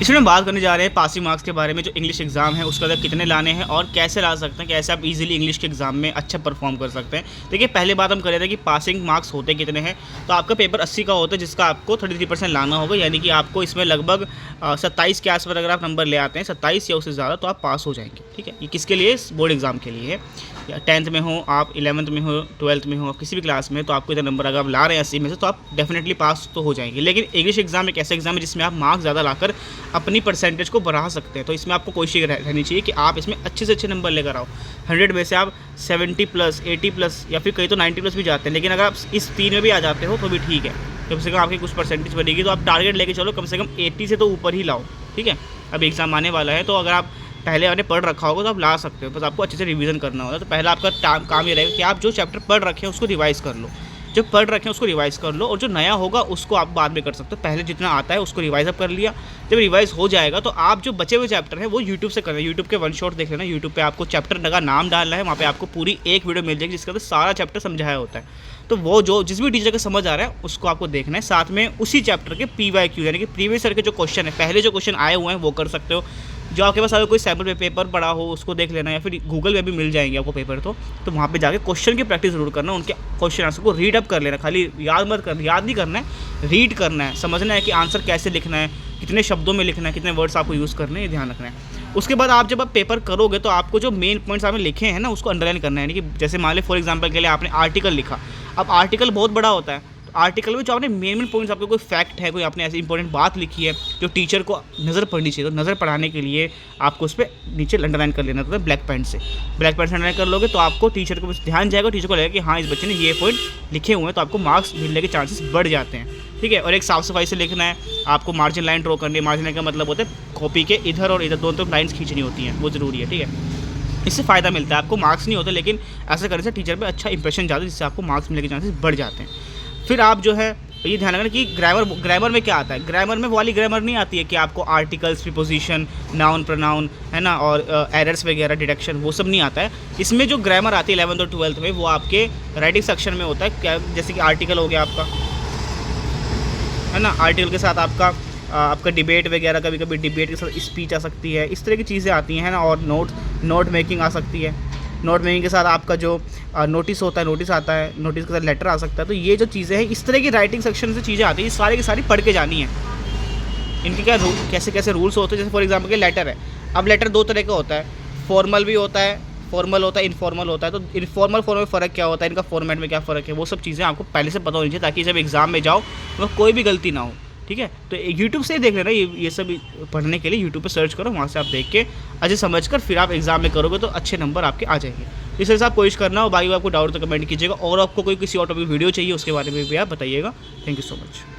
इसमें हम बात करने जा रहे हैं पासिंग मार्क्स के बारे में। जो इंग्लिश एग्जाम है उसके अंदर कितने लाने हैं और कैसे ला सकते हैं, कैसे आप इजीली इंग्लिश के एग्जाम में अच्छा परफॉर्म कर सकते हैं। देखिए, पहले बात हम कर रहे थे कि पासिंग मार्क्स होते कितने हैं। तो आपका पेपर 80 का होता है, जिसका आपको 33% लाना होगा, यानी कि आपको इसमें लगभग 27 के आसपास अगर आप नंबर ले आते हैं, 27 या उससे ज़्यादा, तो आप पास हो जाएंगे। ठीक है, ये किसके लिए? बोर्ड एग्जाम के लिए है। या 10th में हो आप, 11th में हो, 12th में हो, आप किसी भी क्लास में, तो आपको इतना नंबर अगर आप ला रहे हैं 80 में से, तो आप डेफिनेटली पास तो हो जाएंगे। लेकिन इंग्लिश एग्जाम एक ऐसा एग्जाम है जिसमें आप मार्क्स ज़्यादा लाकर अपनी परसेंटेज को बढ़ा सकते हैं। तो इसमें आपको कोशिश रहनी चाहिए कि आप इसमें अच्छे से अच्छे नंबर लेकर आओ। 100 में से आप 70+, 80+, या फिर कई तो 90+ भी जाते हैं। लेकिन अगर आप इस 3 में भी आ जाते हो तो भी ठीक है, कम से कम आपकी कुछ परसेंटेज बनेगी। तो आप टारगेट लेके चलो, कम से कम 80 से तो ऊपर ही लाओ। ठीक है, अब एग्ज़ाम आने वाला है, तो अगर आप पहले आपने पढ़ रखा होगा तो आप ला सकते हो, बस आपको अच्छे से रिवीजन करना होगा। तो पहला आपका काम ये रहेगा कि आप जो चैप्टर पढ़ रखे हैं उसको रिवाइज कर लो, जो पढ़ रखे हैं उसको रिवाइज कर लो, और जो नया होगा उसको आप बाद में कर सकते हो। पहले जितना आता है उसको रिवाइज अप कर लिया। जब रिवाइज हो जाएगा तो आप जो बचे हुए चैप्टर हैं वो यूट्यूब से करना है। यूट्यूब के वन शॉट देख लेना। यूट्यूब पे आपको चैप्टर का नाम डालना है, वहाँ पे आपको पूरी एक वीडियो मिल जाएगी जिसके अंदर सारा चैप्टर समझाया होता है। तो वो जो जिस भी टीचर को समझ आ रहा है उसको आपको देखना है। साथ में उसी चैप्टर के PYQ यानी कि प्रीवियस ईयर के जो क्वेश्चन है, पहले जो क्वेश्चन आए हुए हैं वो कर सकते हो। जो आपके पास अगर कोई सैम्पल पेपर पड़ा हो उसको देख लेना, या फिर गूगल में भी मिल जाएंगे आपको पेपर। तो वहाँ पे जाके क्वेश्चन की प्रैक्टिस जरूर करना, उनके क्वेश्चन आंसर को रीड अप कर लेना। खाली याद नहीं करना है, रीड करना है, समझना है कि आंसर कैसे लिखना है, कितने शब्दों में लिखना है, कितने वर्ड्स आपको यूज़ करने हैं, ये ध्यान रखना है। उसके बाद आप जब आप पेपर करोगे तो आपको जो मेन पॉइंट्स आपने लिखे हैं ना उसको अंडरलाइन करना है। यानी कि जैसे मान लो फॉर एग्जांपल के लिए आपने आर्टिकल लिखा। अब आर्टिकल बहुत बड़ा होता है, आर्टिकल में जो आपने मेन पॉइंट्स, आपको कोई फैक्ट है, कोई आपने ऐसी इंपॉर्टेंट बात लिखी है जो टीचर को नज़र पड़नी चाहिए, तो नज़र पढ़ाने के लिए आपको उस पर नीचे अंडरलाइन कर लेना होता है ब्लैक पेन से अंडरलाइन कर लोगे तो आपको टीचर को ध्यान जाएगा, टीचर को लगेगा कि हाँ इस बच्चे ने ये पॉइंट लिखे हुए हैं, तो आपको मार्क्स मिलने के चांसेस बढ़ जाते हैं। ठीक है, और एक साफ़ सफाई से लिखना है। आपको मार्जिन लाइन ड्रॉ करनी है। मार्जिन लाइन का मतलब होता है कॉपी के इधर और इधर दोनों तरफ लाइन्स खींचनी होती हैं, वो ज़रूरी है। ठीक है, इससे फ़ायदा मिलता है, आपको मार्क्स नहीं होते, लेकिन ऐसा करने से टीचर पे अच्छा इंप्रेशन जाता है, जिससे आपको मार्क्स मिलने के चांसेस बढ़ जाते हैं। फिर आप जो है ये ध्यान रखना कि ग्रामर में क्या आता है। ग्रामर में वो वाली ग्रामर नहीं आती है कि आपको आर्टिकल्स, प्रीपोजिशन, नाउन, प्रोनाउन, है ना, और एरर्स वगैरह, डिडक्शन, वो सब नहीं आता है। इसमें जो ग्रामर आती है 11th और 12th में, वो आपके राइटिंग सेक्शन में होता है। क्या, जैसे कि आर्टिकल हो गया आपका, है ना, आर्टिकल के साथ आपका डिबेट वगैरह, कभी कभी डिबेट के साथ स्पीच आ सकती है, इस तरह की चीज़ें आती हैं, है ना, और नोट मेकिंग आ सकती है। नोट मेकिंग के साथ आपका जो नोटिस होता है, नोटिस आता है, नोटिस के साथ लेटर आ सकता है। तो ये जो चीज़ें हैं, इस तरह की राइटिंग सेक्शन से चीज़ें आती हैं, ये सारी की सारी पढ़ के जानी है। इनके क्या कैसे कैसे रूल्स होते हैं। जैसे फॉर एग्जाम्पल के लेटर है। अब लेटर 2 तरह का होता है, फॉर्मल भी होता है, इनफॉर्मल होता है। तो इनफॉर्मल फॉर्म में फ़र्क क्या होता है, इनका फॉर्मेट में क्या फ़र्क है, वो सब चीज़ें आपको पहले से पता होनी चाहिए, ताकि जब एग्ज़ाम में जाओ तो कोई भी गलती ना हो। ठीक है, तो यूट्यूब से ही देख लेना। ये सब पढ़ने के लिए यूट्यूब पे सर्च करो, वहाँ से आप देख के अच्छे समझ कर फिर आप एग्ज़ाम में करोगे तो अच्छे नंबर आपके आ जाएंगे। इस तरह से आप कोशिश करना हो। बाकी आपको डाउट तो कमेंट कीजिएगा, और आपको कोई किसी और टॉपिक वीडियो चाहिए उसके बारे में भी आप बताइएगा। Thank you so much.